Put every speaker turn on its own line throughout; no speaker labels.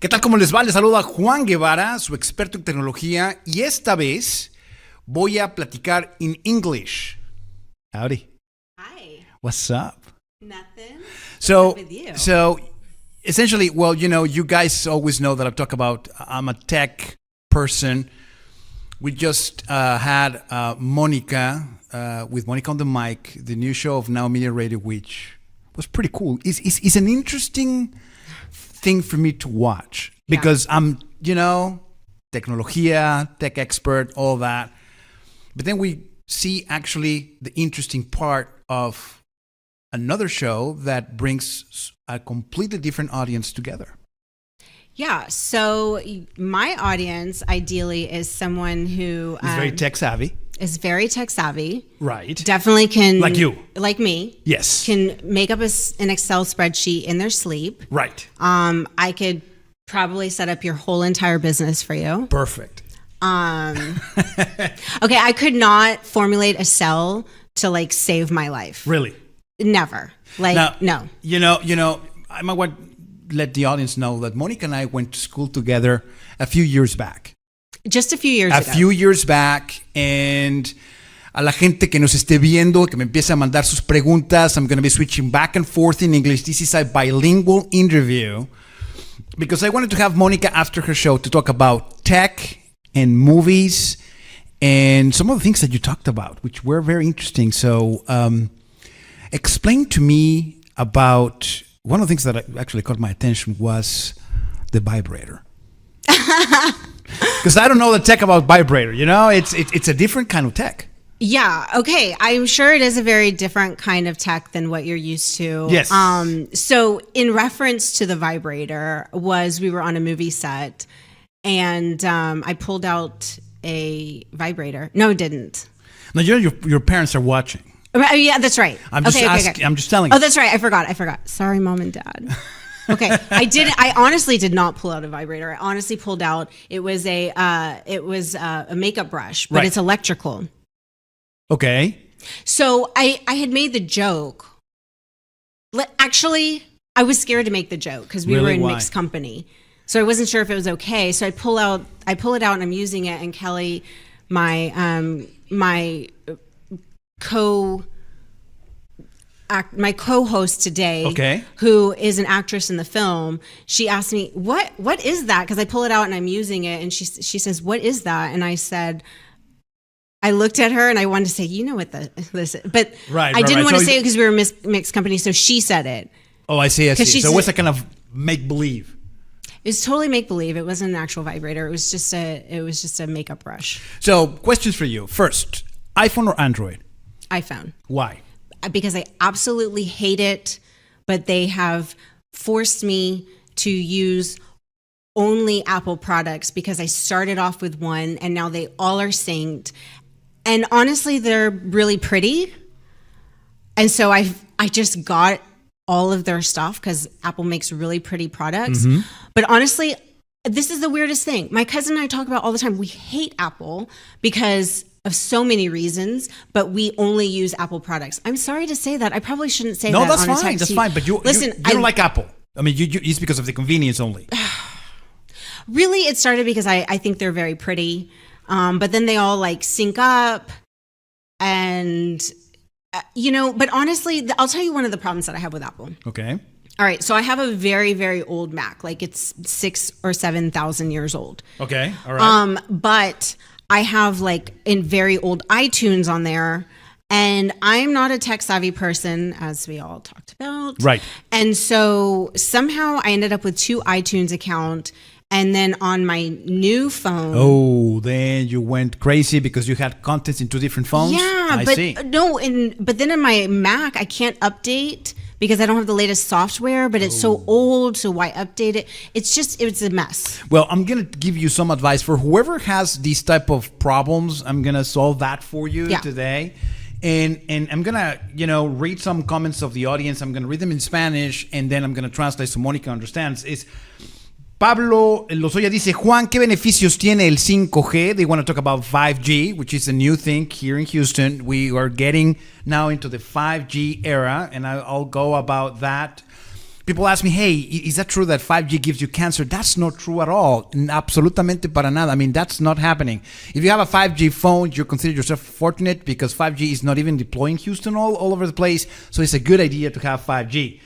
¿Qué tal? ¿Cómo les va? Les saluda Juan Guevara, su experto en tecnología, y esta vez voy a platicar en English. Howdy.
Hi.
What's up?
Nothing.
So,
What's up with you?
so essentially, well, you guys always know that I've talked about I'm a tech person. We just had Monica with Monica on the mic, the new show of Now Media Radio, which was pretty cool. It's an interesting thing for me to watch because I'm, Tecnología, tech expert, all that. But then we see actually the interesting part of another show that brings a completely different audience together.
Yeah. So my audience ideally is someone who
It's very tech savvy.
is very tech savvy.
Right.
Definitely can.
Like you.
Like me.
Yes.
Can make up an Excel spreadsheet in their sleep.
Right.
I could probably set up your whole entire business for you.
Perfect.
Okay. I could not formulate a cell to save my life.
Really?
Never.
Now,
no.
I might want to let the audience know that Monica and I went to school together a few years back.
Just a few years ago.
A few years back, and a la gente que nos esté viendo, que me empiece a mandar sus preguntas, I'm going to be switching back and forth in English. This is a bilingual interview because I wanted to have Monica after her show to talk about tech and movies and some of the things that you talked about, which were very interesting. So explain to me about one of the things that actually caught my attention was the vibrator. Because I don't know the tech about vibrator, it's a different kind of tech.
Yeah. Okay. I'm sure it is a very different kind of tech than what you're used to.
Yes.
So in reference to the vibrator we were on a movie set and I pulled out a vibrator. No, it didn't.
Now, your parents are watching.
Yeah, that's right.
I'm just asking. I'm just telling
you.
Oh,
that's right. I forgot. Sorry, Mom and Dad. Okay, I honestly did not pull out a vibrator. I honestly pulled out. It was a makeup brush, but It's electrical.
Okay.
So I had made the joke. Actually, I was scared to make the joke because we were in mixed company, so I wasn't sure if it was okay. So I pull it out, and I'm using it. And Kelly, my co-host today, who is an actress in the film, she asked me, what is that? Because I pull it out and I'm using it, and she says, what is that? And I said, I looked at her and I wanted to say, you know what this is, but I didn't want to say it because we were mixed company, so she said it.
Oh, I see. So what's that kind of make-believe?
It was totally make-believe. It wasn't an actual vibrator. It was just a makeup brush.
So questions for you. First, iPhone or Android?
iPhone.
Why?
Because I absolutely hate it, but they have forced me to use only Apple products because I started off with one and now they all are synced. And honestly, they're really pretty. And so I just got all of their stuff because Apple makes really pretty products. Mm-hmm. But honestly, this is the weirdest thing. My cousin and I talk about all the time. We hate Apple because of so many reasons, but we only use Apple products. I'm sorry to say that. I probably shouldn't say that.
No, that's fine. That's fine. But you don't like Apple. I mean, it's because of the convenience only.
Really, it started because I think they're very pretty. But then they all sync up and, but honestly, I'll tell you one of the problems that I have with Apple.
Okay.
All right. So I have a very, very old Mac. It's 6,000 or 7,000 years old.
Okay. All right.
But I have in very old iTunes on there, and I'm not a tech savvy person, as we all talked about.
Right.
And so somehow I ended up with 2 iTunes account, and then on my new phone.
Oh, then you went crazy because you had contents in 2 different phones?
Yeah,
I see.
But then in my Mac, I can't update because I don't have the latest software, but it's so old, so why update it? It's a mess.
Well, I'm going to give you some advice for whoever has these type of problems. I'm going to solve that for you today. And I'm going to, read some comments of the audience. I'm going to read them in Spanish, and then I'm going to translate so Monica understands. Pablo Lozoya dice, Juan, ¿qué beneficios tiene el 5G? They want to talk about 5G, which is a new thing here in Houston. We are getting now into the 5G era, and I'll go about that. people ask me, hey, is that true that 5G gives you cancer? That's not true at all. Absolutamente para nada. I mean, that's not happening. If you have a 5G phone, you consider yourself fortunate because 5G is not even deploying Houston all over the place. So it's a good idea to have 5G.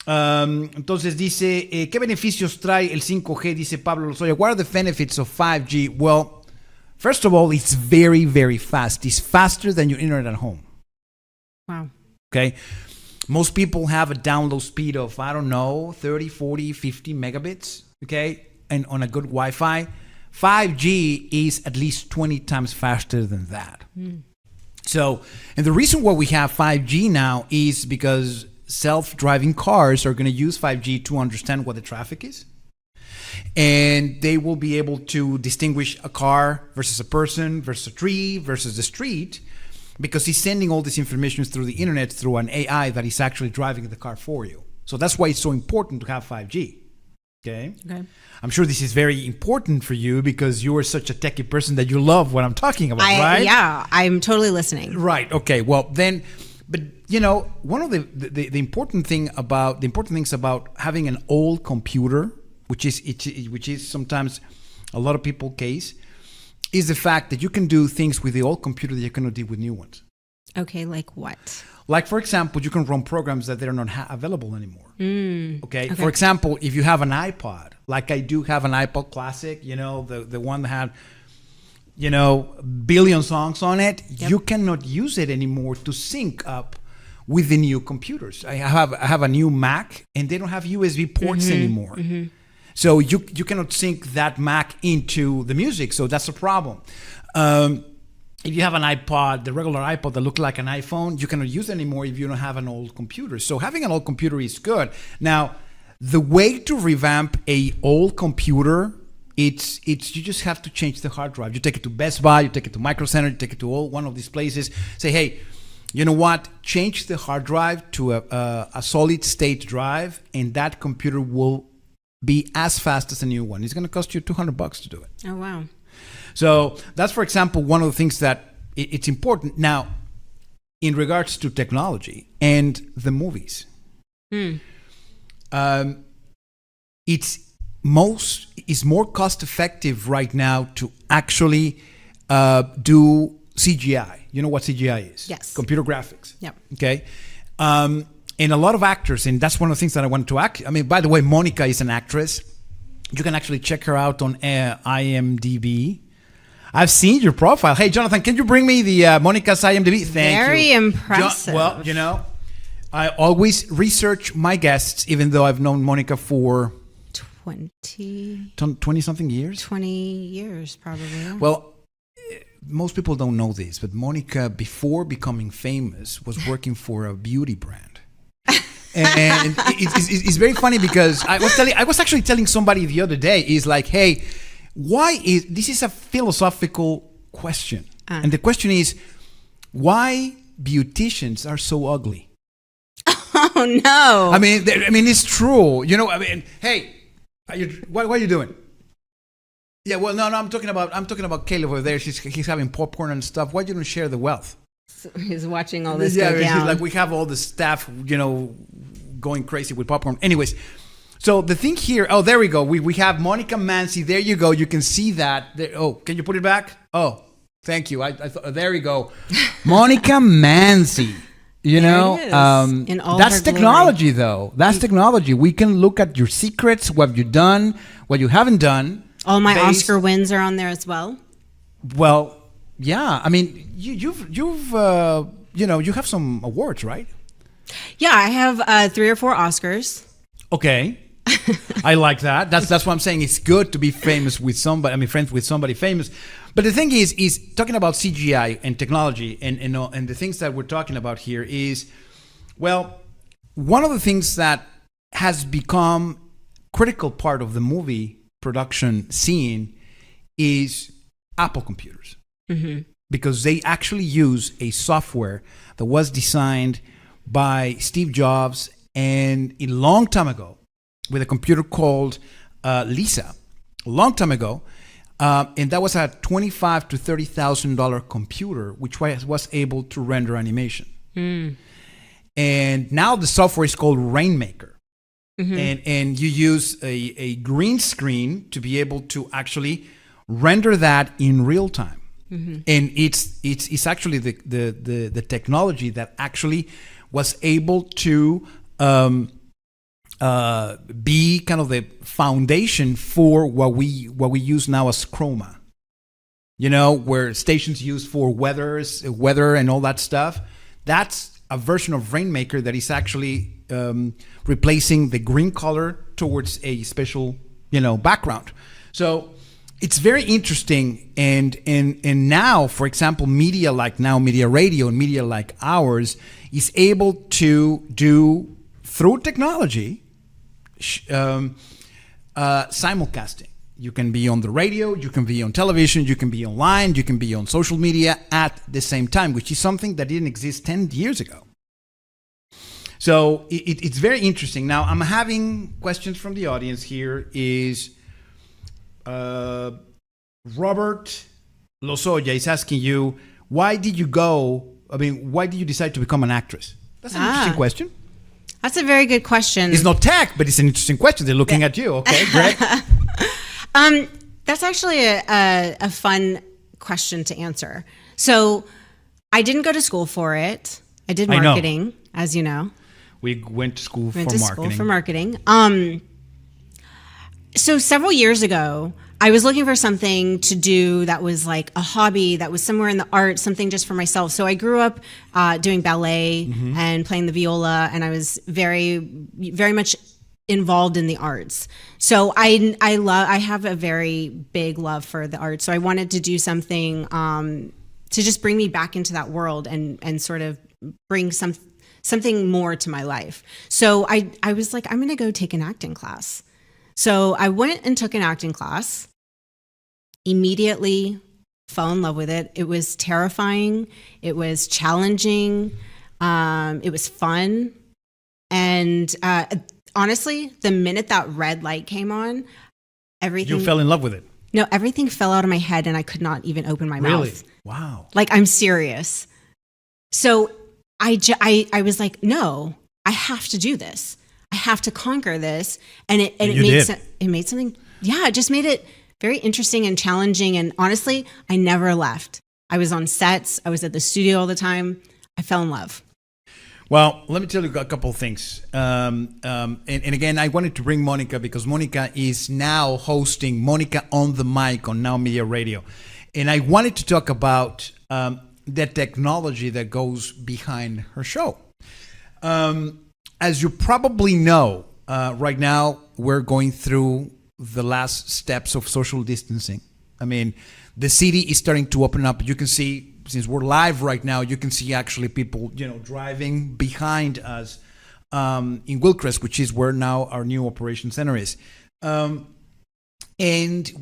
Entonces dice, ¿qué beneficios trae el 5G? Dice Pablo Lozoya. What are the benefits of 5G? Well, first of all, it's very, very fast. It's faster than your internet at home.
Wow.
Okay. Most people have a download speed of, I don't know, 30, 40, 50 megabits, okay? And on a good Wi-Fi. 5G is at least 20 times faster than that. So, and the reason why we have 5G now is because self-driving cars are going to use 5G to understand what the traffic is. And they will be able to distinguish a car versus a person versus a tree versus the street, because he's sending all this information through the internet through an AI that is actually driving the car for you. So that's why it's so important to have 5G. Okay. I'm sure this is very important for you because you are such a techie person that you love what I'm talking about, right?
Yeah, I'm totally listening.
Right. Okay. Well, then, but you know, one of the important things about having an old computer, which is sometimes a lot of people's case, is the fact that you can do things with the old computer that you cannot do with new ones.
Okay, like what?
Like, for example, you can run programs that they're not available anymore. Okay? For example, if you have an iPod, like I do have an iPod Classic, you know, the one that had, you know, billion songs on it, you cannot use it anymore to sync up with the new computers. I have a new Mac, and they don't have USB ports anymore. So you cannot sync that Mac into the music, so that's a problem. If you have an iPod, the regular iPod that looks like an iPhone, you cannot use it anymore if you don't have an old computer. So having an old computer is good. Now, the way to revamp a old computer, it's you just have to change the hard drive. You take it to Best Buy, you take it to Micro Center, you take it to one of these places. Say, hey, you know what? Change the hard drive to a solid state drive, and that computer will be as fast as a new one. It's going to cost you $200 to do it.
Oh, wow.
So that's, for example, one of the things that it's important. Now, in regards to technology and the movies, it's more cost effective right now to actually do CGI. You know what CGI is?
Yes.
Computer graphics.
Yep. Okay.
And a lot of actors, and that's one of the things that I wanted to act. I mean, by the way, Monica is an actress. You can actually check her out on IMDb. I've seen your profile. Hey, Jonathan, can you bring me the Monica's IMDb? Thank you.
Very impressive.
Well, you know, I always research my guests, even though I've known Monica for 20-something years.
20 years, probably. Yeah.
Well, most people don't know this, but Monica, before becoming famous, was working for a beauty brand. And it's very funny because I was actually telling somebody the other day, is like, hey, this is a philosophical question. And the question is, why beauticians are so ugly?
Oh, no.
I mean, it's true. You know, I mean, hey, what are you doing? Yeah, well, no, I'm talking about Caleb over there. He's having popcorn and stuff. Why don't you share the wealth?
So he's watching all this go down.
Like we have all the staff, you know, going crazy with popcorn. Anyways, so the thing here, oh, there we go. We have Monica Mansi. There you go. You can see that. There, oh, can you put it back? Oh, thank you. I thought, there we go. Monica Mansi. You know,
in all
that's
her glory.
Technology, though. That's technology. We can look at your secrets, what you've done, what you haven't done.
All my Oscar wins are on there as well.
Well, yeah. I mean, you've you have some awards, right?
Yeah, I have 3 or 4 Oscars.
Okay. I like that. That's what I'm saying. It's good to be famous with somebody. I mean, friends with somebody famous. But the thing is talking about CGI and technology and the things that we're talking about here is, well, one of the things that has become critical part of the movie production scene is Apple computers. Because they actually use a software that was designed by Steve Jobs and a long time ago with a computer called Lisa, a long time ago. And that was a $25,000 to $30,000 computer, which was able to render animation. And now the software is called Rainmaker. and you use a green screen to be able to actually render that in real time. And it's actually the technology that actually was able to be kind of the foundation for what we use now as chroma. You know, where stations use for weather and all that stuff. That's a version of Rainmaker that is actually replacing the green color towards a special, background. So it's very interesting. And now, for example, media like now, media radio and media like ours is able to do, through technology, simulcasting. You can be on the radio, you can be on television, you can be online, you can be on social media at the same time, which is something that didn't exist 10 years ago. So it's very interesting. Now, I'm having questions from the audience here. Is Robert Lozoya is asking you, why did you decide to become an actress? That's an interesting question.
That's a very good question.
It's not tech, but it's an interesting question. They're looking at you. Okay, Greg?
That's actually a fun question to answer. So I didn't go to school for it. I did marketing, as you know.
We went to school for marketing.
So several years ago, I was looking for something to do that was like a hobby, that was somewhere in the arts, something just for myself. So I grew up doing ballet and playing the viola, and I was very, very much involved in the arts. So I have a very big love for the arts. So I wanted to do something to just bring me back into that world and sort of bring something more to my life. So I was like, I'm going to go take an acting class. So I went and took an acting class, immediately fell in love with it. It was terrifying. It was challenging. It was fun. And honestly, the minute that red light came on, everything...
You fell in love with it?
No, everything fell out of my head and I could not even open my mouth.
Really? Wow.
Like, I'm serious. So I was like, no, I have to do this. I have to conquer this. And it made something, it just made it very interesting and challenging. And honestly, I never left. I was on sets. I was at the studio all the time. I fell in love.
Well, let me tell you a couple of things. And again, I wanted to bring Monica because Monica is now hosting Monica on the Mic on Now Media Radio. And I wanted to talk about the technology that goes behind her show. As you probably know, right now we're going through the last steps of social distancing. I mean, the city is starting to open up. You can see, since we're live right now, you can see actually people, driving behind us in Wilcrest, which is where now our new operation center is. And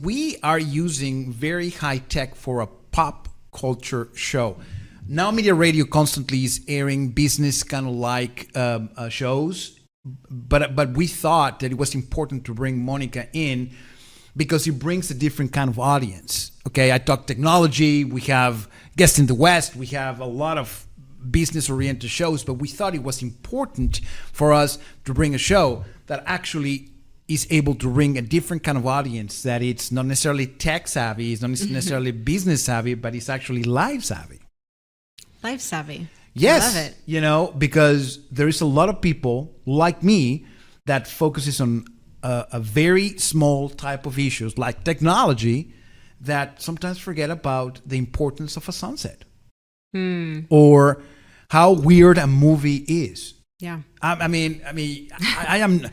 we are using very high tech for a pop culture show. Now Media Radio constantly is airing business kind of like shows, but we thought that it was important to bring Monica in because it brings a different kind of audience. Okay, I talk technology, we have Guests in the West, we have a lot of business-oriented shows, but we thought it was important for us to bring a show that actually is able to bring a different kind of audience, that it's not necessarily tech savvy, it's not necessarily business savvy, but it's actually live savvy.
Life savvy.
Yes.
I love it.
Because there is a lot of people like me that focuses on a very small type of issues like technology that sometimes forget about the importance of a sunset or how weird a movie is.
Yeah.
I mean, I am.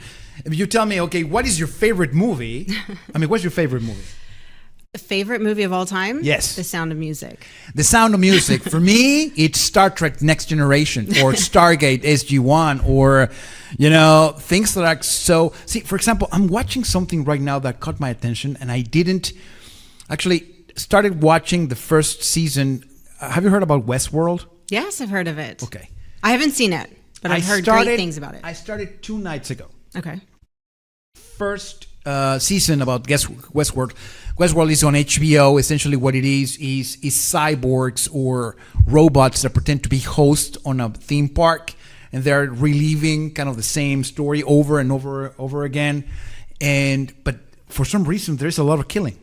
If you tell me, okay, what is your favorite movie? What's your favorite movie?
Favorite movie of all time?
Yes.
The Sound of Music.
The Sound of Music. For me, it's Star Trek Next Generation or Stargate SG-1 or, things that are so... See, for example, I'm watching something right now that caught my attention and I didn't... Actually, started watching the first season. Have you heard about Westworld?
Yes, I've heard of it.
Okay.
I haven't seen it, but I've heard great things about it.
I started 2 nights ago.
Okay.
First season about Westworld. Westworld is on HBO. Essentially what it is cyborgs or robots that pretend to be hosts on a theme park. and they're reliving kind of the same story over and over again. But for some reason, there's a lot of killing.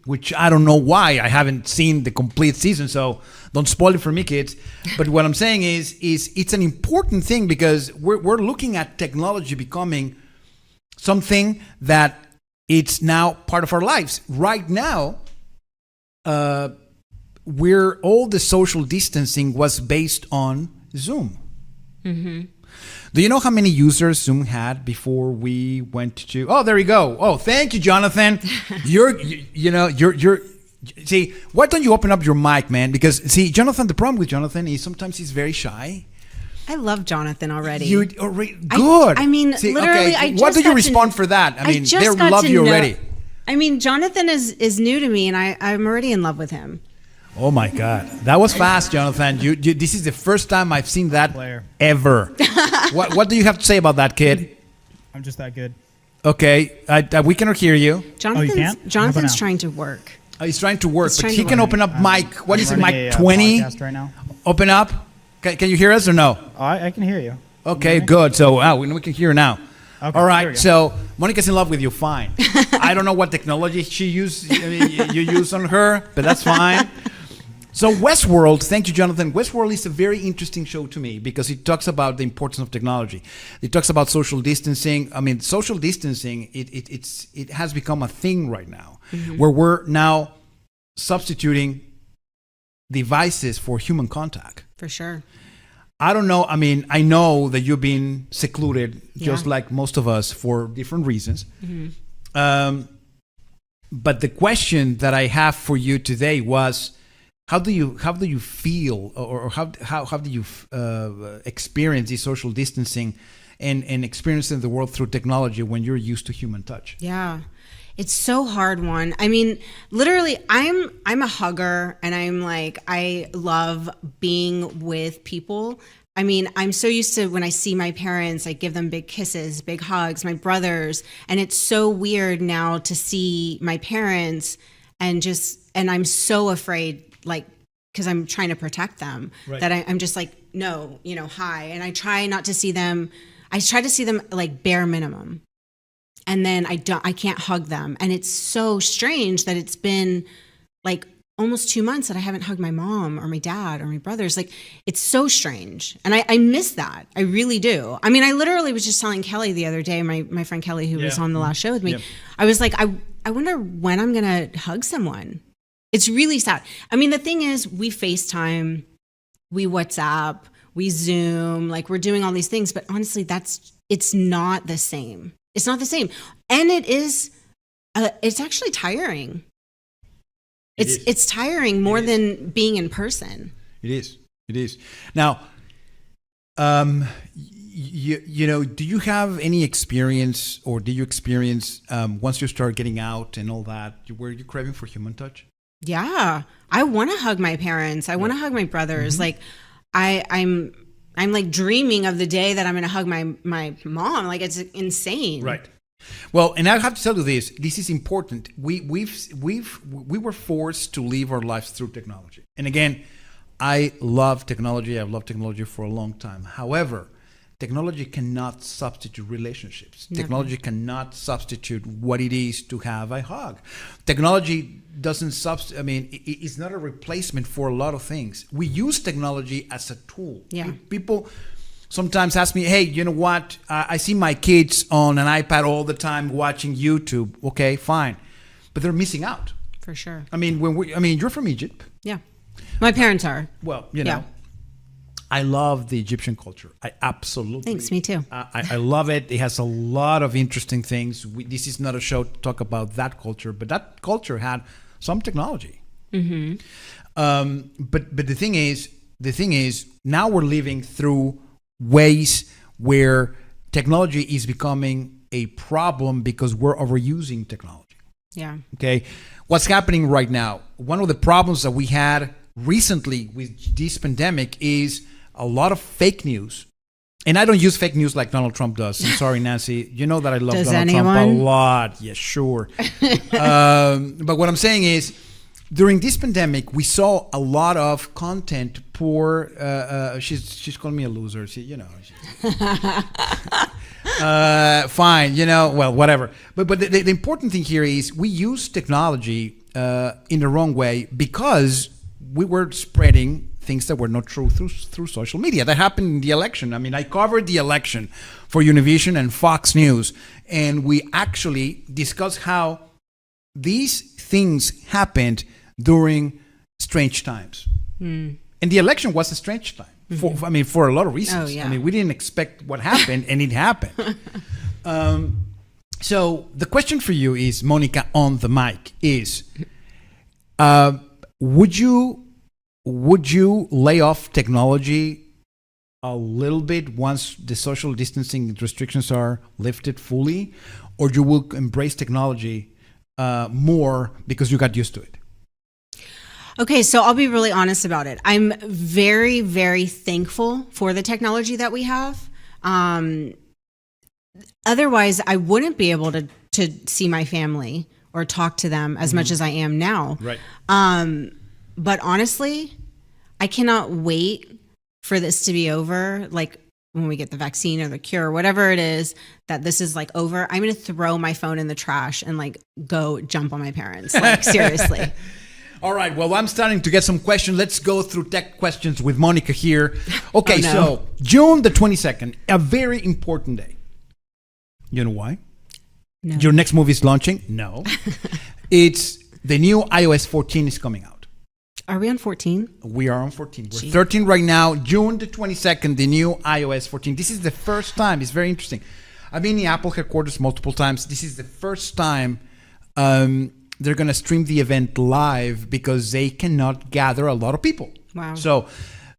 Which I don't know why. I haven't seen the complete season, so don't spoil it for me, kids. But what I'm saying is it's an important thing because we're looking at technology becoming something that it's now part of our lives. Right now, all the social distancing was based on Zoom. Mm-hmm. Do you know how many users Zoom had before we went to? Oh, there you go. Oh, thank you, Jonathan. You're. See, why don't you open up your mic, man? Because see, Jonathan. The problem with Jonathan is sometimes he's very shy.
I love Jonathan already.
You already good.
I mean,
see,
literally,
okay,
I just
what do you
got
respond
to,
for that? I mean,
just
they
got
love
to
you
know-
already.
I mean, Jonathan is new to me, and I'm already in love with him.
Oh my God, that was fast, Jonathan. You this is the first time I've seen that ever. What do you have to say about that, kid?
I'm just that good.
Okay, we cannot hear you.
Jonathan's trying to work.
He's trying to work, but
trying
he
to
can
work.
open up mic. What is it,
running
mic
a
20?
podcast right now.
Open up. Can you hear us or no?
I can hear you.
Okay, good. So we can hear now.
Okay,
all
there we
right.
go.
So Monica's in love with you. Fine. I don't know what technology you use on her, but that's fine. So Westworld, thank you, Jonathan. Westworld is a very interesting show to me because it talks about the importance of technology. It talks about social distancing. I mean, social distancing, it has become a thing right now, where we're now substituting devices for human contact.
For sure.
I don't know. I mean, I know that you've been secluded, just
Yeah.
like most of us, for different reasons. But the question that I have for you today was, how do you feel, or how do you experience this social distancing and experiencing the world through technology when you're used to human touch?
Yeah. It's so hard, Juan. I mean, literally, I'm a hugger, and I love being with people. I mean, I'm so used to when I see my parents, I give them big kisses, big hugs, my brothers, and it's so weird now to see my parents and I'm so afraid, like, because I'm trying to protect them, that I'm just like, no, hi. And I try not to see them. I try to see them like bare minimum. And then I can't hug them. And it's so strange that it's been like almost 2 months that I haven't hugged my mom or my dad or my brothers. Like, it's so strange. And I miss that. I really do. I mean, I literally was just telling Kelly the other day, my friend Kelly, who was on the last show with me, I was like, I wonder when I'm going to hug someone. It's really sad. I mean, the thing is, we FaceTime, we WhatsApp, we Zoom, like we're doing all these things, but honestly, it's not the same. It's not the same. And it's actually tiring. It's tiring more than being in person.
It is. Now, do you have any experience, or do you experience once you start getting out and all that, were you craving for human touch?
Yeah, I want to hug my parents. I want to hug my brothers. Like, I'm like dreaming of the day that I'm going to hug my mom. Like, it's insane.
Right. Well, and I have to tell you this. This is important. We were forced to live our lives through technology. And again, I love technology. I've loved technology for a long time. However, technology cannot substitute relationships.
Never.
Technology cannot substitute what it is to have a hug. Technology doesn't it's not a replacement for a lot of things. We use technology as a tool.
Yeah.
People sometimes ask me, hey, you know what? I see my kids on an iPad all the time watching YouTube. Okay, fine. But they're missing out.
For sure.
I mean, you're from Egypt.
Yeah. My parents are.
Well, I love the Egyptian culture. I absolutely.
Thanks, me too.
I love it. It has a lot of interesting things. This is not a show to talk about that culture, but that culture had some technology. Mm-hmm. But the thing is, now we're living through ways where technology is becoming a problem because we're overusing technology.
Yeah.
Okay. What's happening right now? One of the problems that we had recently with this pandemic is a lot of fake news. And I don't use fake news like Donald Trump does. I'm sorry, Nancy. You know that I love Donald Trump a lot. Yeah, sure. But what I'm saying is, during this pandemic, we saw a lot of content pour. She's calling me a loser. Fine, well, whatever. But the important thing here is we use technology in the wrong way because we were spreading things that were not true through social media. That happened in the election. I mean, I covered the election for Univision and Fox News, and we actually discussed how these things happened during strange times. And the election was a strange time. For a lot of reasons.
Oh, yeah.
I mean, we didn't expect what happened, and it happened. So the question for you is, Monica, on the mic, is would you lay off technology a little bit once the social distancing restrictions are lifted fully, or you will embrace technology more because you got used to it?
Okay, so I'll be really honest about it. I'm very, very thankful for the technology that we have. Otherwise, I wouldn't be able to see my family or talk to them as much as I am now.
Right.
But honestly, I cannot wait for this to be over. Like when we get the vaccine or the cure or whatever it is, that this is like over. I'm going to throw my phone in the trash and like go jump on my parents. Like seriously.
All right. Well, I'm starting to get some questions. Let's go through tech questions with Monica here. Okay.
Oh, no.
So June the 22nd, a very important day. You know why?
No.
Your next movie is launching? No. It's the new iOS 14 is coming out.
Are we on 14?
We are on 14. We're 13 right now. June the 22nd, the new iOS 14. This is the first time. It's very interesting. I've been in the Apple headquarters multiple times. This is the first time they're going to stream the event live because they cannot gather a lot of people.
Wow.
So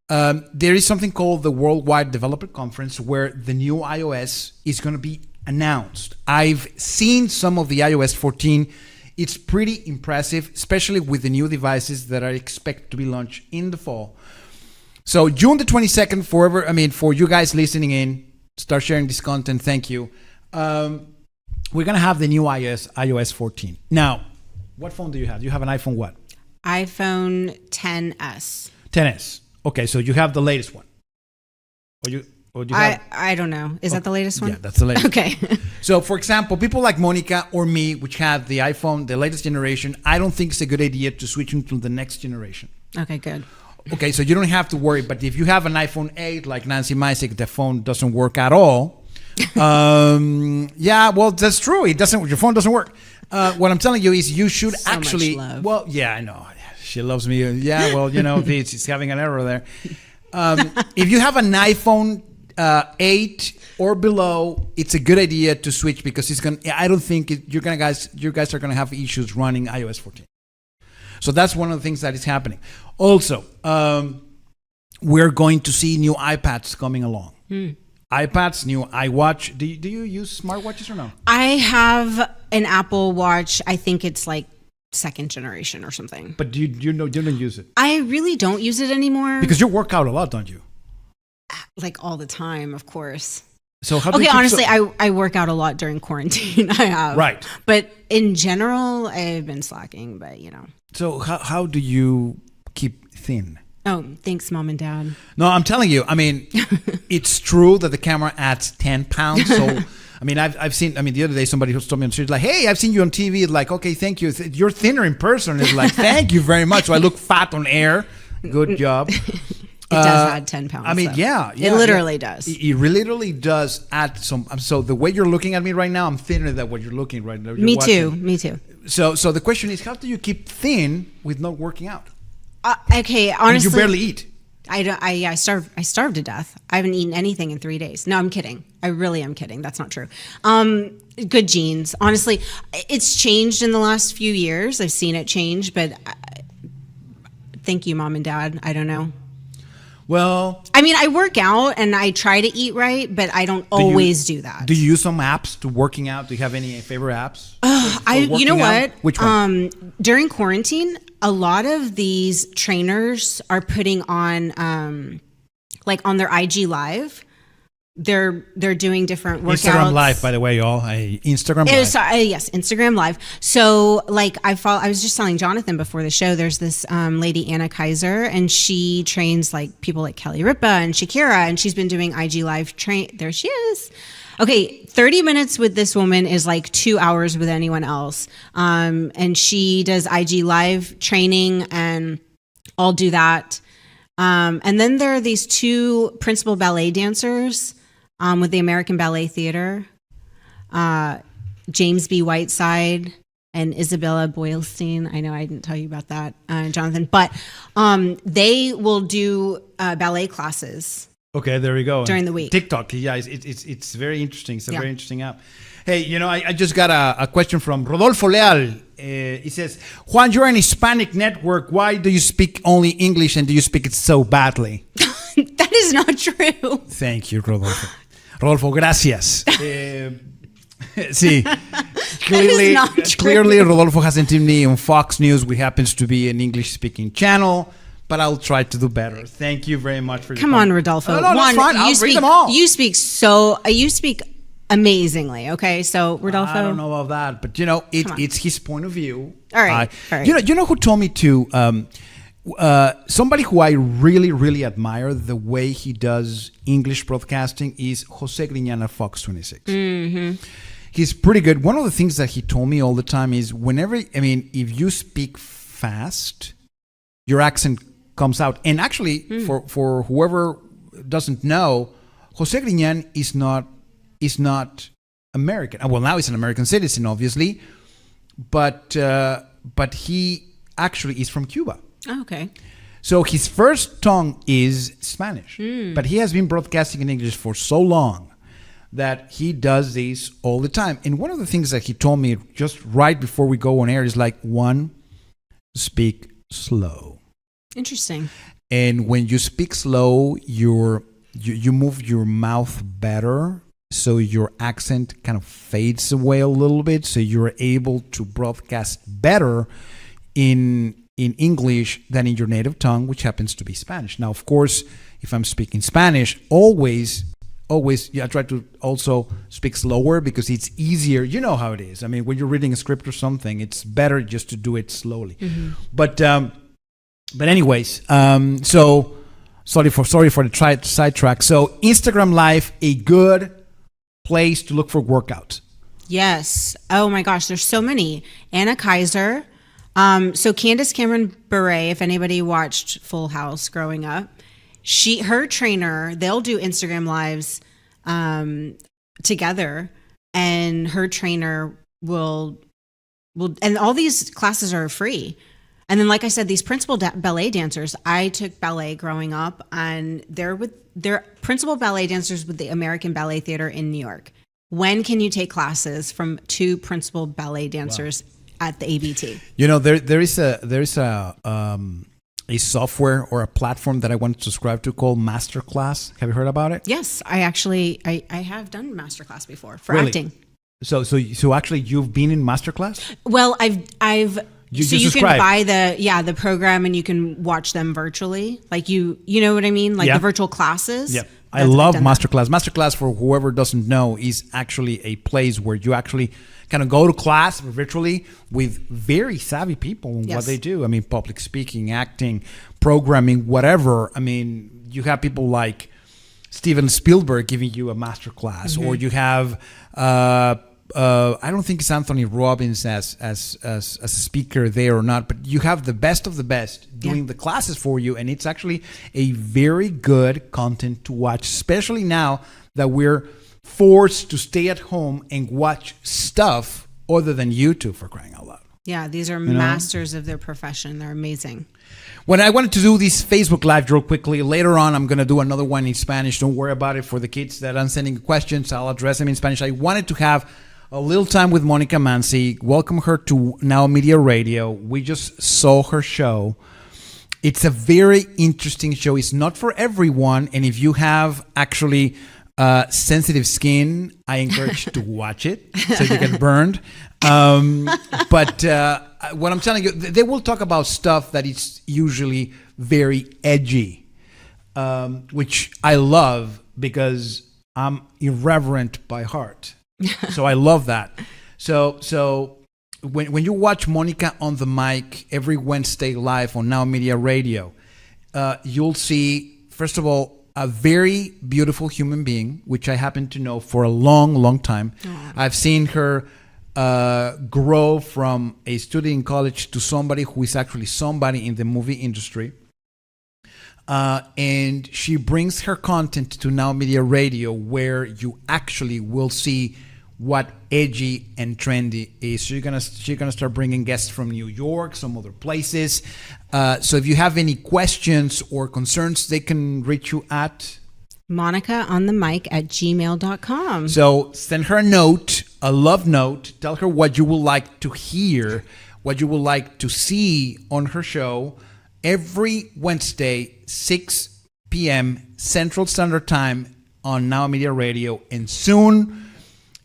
there is something called the Worldwide Developer Conference where the new iOS is going to be announced. I've seen some of the iOS 14. It's pretty impressive, especially with the new devices that are expected to be launched in the fall. So June the 22nd, for you guys listening in, start sharing this content. Thank you. We're going to have the new iOS 14. Now, what phone do you have? You have an iPhone what?
iPhone 10s.
10s. Okay, so you have the latest one. Or you have,
I don't know. Is that the latest one?
Yeah, that's the latest.
Okay.
So, for example, people like Monica or me, which have the iPhone, the latest generation, I don't think it's a good idea to switch into the next generation.
Okay, good.
Okay, so you don't have to worry. But if you have an iPhone 8, like Nancy Mysek, the phone doesn't work at all. Yeah, well, that's true. It doesn't. Your phone doesn't work. What I'm telling you is you should
So
actually.
much love.
Well, yeah, I know. She loves me. Yeah, well, she's having an error there. If you have an iPhone 8 or below, it's a good idea to switch because I don't think you guys are gonna have issues running iOS 14. So that's one of the things that is happening. Also, we're going to see new iPads coming along. iPads, new iWatch. Do you use smartwatches or no?
I have an Apple Watch. I think it's like second generation or something.
But you don't use it
I really don't use it anymore.
because you work out a lot, don't you?
Like all the time, of course.
So how do
Okay,
you keep
honestly, I work out a lot during quarantine. I have.
Right.
But in general, I've been slacking, but
So how do you keep thin?
Oh, thanks, Mom and Dad.
No, I'm telling you. I mean, it's true that the camera adds 10 pounds. So, I mean, I've seen. I mean, the other day somebody told me on the street, like, "Hey, I've seen you on TV." It's like, okay, thank you. You're thinner in person. It's like, thank you very much. So I look fat on air. Good job.
It does add 10 pounds.
I mean,
though.
yeah,
It literally does.
It literally does add some. So the way you're looking at me right now, I'm thinner than what you're looking right now.
Me too.
So the question is, how do you keep thin with not working out?
Okay, honestly,
I mean, you barely eat.
I starved to death. I haven't eaten anything in 3 days. No, I'm kidding. I really am kidding. That's not true. Good genes. Honestly, it's changed in the last few years. I've seen it change, but thank you, Mom and Dad. I don't know.
Well,
I mean, I work out and I try to eat right, but I don't always do that.
Do you use some apps to working out? Do you have any favorite apps?
You know what?
Which one?
During quarantine, a lot of these trainers are putting on, like on their IG Live, they're doing different workouts.
Instagram Live, by the way, y'all. Instagram Live.
Yes, Instagram Live. So, like, I was just telling Jonathan before the show, there's this lady, Anna Kaiser, and she trains, like, people like Kelly Ripa and Shakira, and she's been doing IG Live There she is. Okay, 30 minutes with this woman is like 2 hours with anyone else. And she does IG Live training, and I'll do that. And then there are these two principal ballet dancers with the American Ballet Theater, James B. Whiteside and Isabella Boylstein. I know I didn't tell you about that, Jonathan, but they will do ballet classes.
Okay, there we go.
During the week.
TikTok, yeah, it's very interesting. It's a very interesting app. Hey, I just got a question from Rodolfo Leal. He says, Juan, you're an Hispanic network. Why do you speak only English and do you speak it so badly?
That is not true.
Thank you, Rodolfo. Rodolfo, gracias. Sí, clearly Rodolfo hasn't seen me on Fox News, which happens to be an English-speaking channel. But I'll try to do better. Thank you very much for your
Come on, Rodolfo.
No, that's fine. I'll read them all.
You speak amazingly. Okay, so Rodolfo.
I don't know about that, but it's his point of view.
All right.
You know who told me to? Somebody who I really, really admire the way he does English broadcasting is Jose Griñán at Fox 26.
Mm-hmm.
He's pretty good. One of the things that he told me all the time is if you speak fast, your accent comes out. And actually, for whoever doesn't know, Jose Griñán is not American. Well, now he's an American citizen, obviously, but he actually is from Cuba.
Oh, okay.
So his first tongue is Spanish, but he has been broadcasting in English for so long that he does this all the time. And one of the things that he told me just right before we go on air is like, one, speak slow.
Interesting.
And when you speak slow, you move your mouth better, so your accent kind of fades away a little bit, so you're able to broadcast better in English than in your native tongue, which happens to be Spanish. Now, of course, if I'm speaking Spanish, always, I try to also speak slower because it's easier. You know how it is. I mean, when you're reading a script or something, it's better just to do it slowly. Mm-hmm. But anyways, so sorry for the sidetrack. So Instagram Live, a good place to look for workouts. Yes.
Oh my gosh, there's so many. Anna Kaiser. So Candace Cameron Bure, if anybody watched Full House growing up, her trainer, they'll do Instagram Lives together, and her trainer will, and all these classes are free. And then, like I said, these principal ballet dancers, I took ballet growing up, and they're principal ballet dancers with the American Ballet Theater in New York. When can you take classes from two principal ballet dancers at the ABT?
There is a software or a platform that I want to subscribe to called Masterclass. Have you heard about it?
Yes, I have done Masterclass before for acting.
So actually, you've been in Masterclass?
Well, I've.
You
can buy the program and you can watch them virtually. Like you know what I mean? Like the virtual classes.
Yeah. I love Masterclass. Masterclass, for whoever doesn't know, is actually a place where you actually kind of go to class virtually with very savvy people in what they do. I mean, public speaking, acting, programming, whatever. I mean, you have people like Steven Spielberg giving you a masterclass, or you have I don't think it's Anthony Robbins as a speaker there or not, but you have the best of the best doing the classes for you, and it's actually a very good content to watch, especially now that we're forced to stay at home and watch stuff other than YouTube, for crying out loud.
Yeah, these are masters of their profession. They're amazing.
When I wanted to do this Facebook Live real quickly, later on I'm going to do another one in Spanish. Don't worry about it. For the kids that are sending questions, I'll address them in Spanish. I wanted to have a little time with Monica Mansi. Welcome her to Now Media Radio. We just saw her show. It's a very interesting show. It's not for everyone. And if you have actually sensitive skin, I encourage you to watch it so you get burned. But what I'm telling you, they will talk about stuff that is usually very edgy, which I love because I'm irreverent by heart. So I love that. So when you watch Monica on the mic every Wednesday live on Now Media Radio, you'll see, first of all, a very beautiful human being, which I happen to know for a long, long time.
Aww.
I've seen her grow from a student in college to somebody who is actually somebody in the movie industry. And she brings her content to Now Media Radio, where you actually will see what edgy and trendy is. So she's gonna start bringing guests from New York, some other places. So if you have any questions or concerns, they can reach you at
MonicaOnTheMic@gmail.com.
So send her a note, a love note. Tell her what you would like to hear, what you would like to see on her show every Wednesday, 6 p.m. Central Standard Time on Now Media Radio, and soon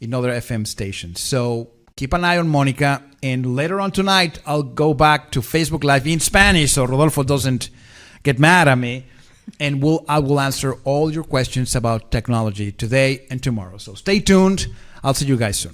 in other FM stations. So keep an eye on Monica, and later on tonight, I'll go back to Facebook Live in Spanish so Rodolfo doesn't get mad at me, and I will answer all your questions about technology today and tomorrow. So stay tuned. I'll see you guys soon.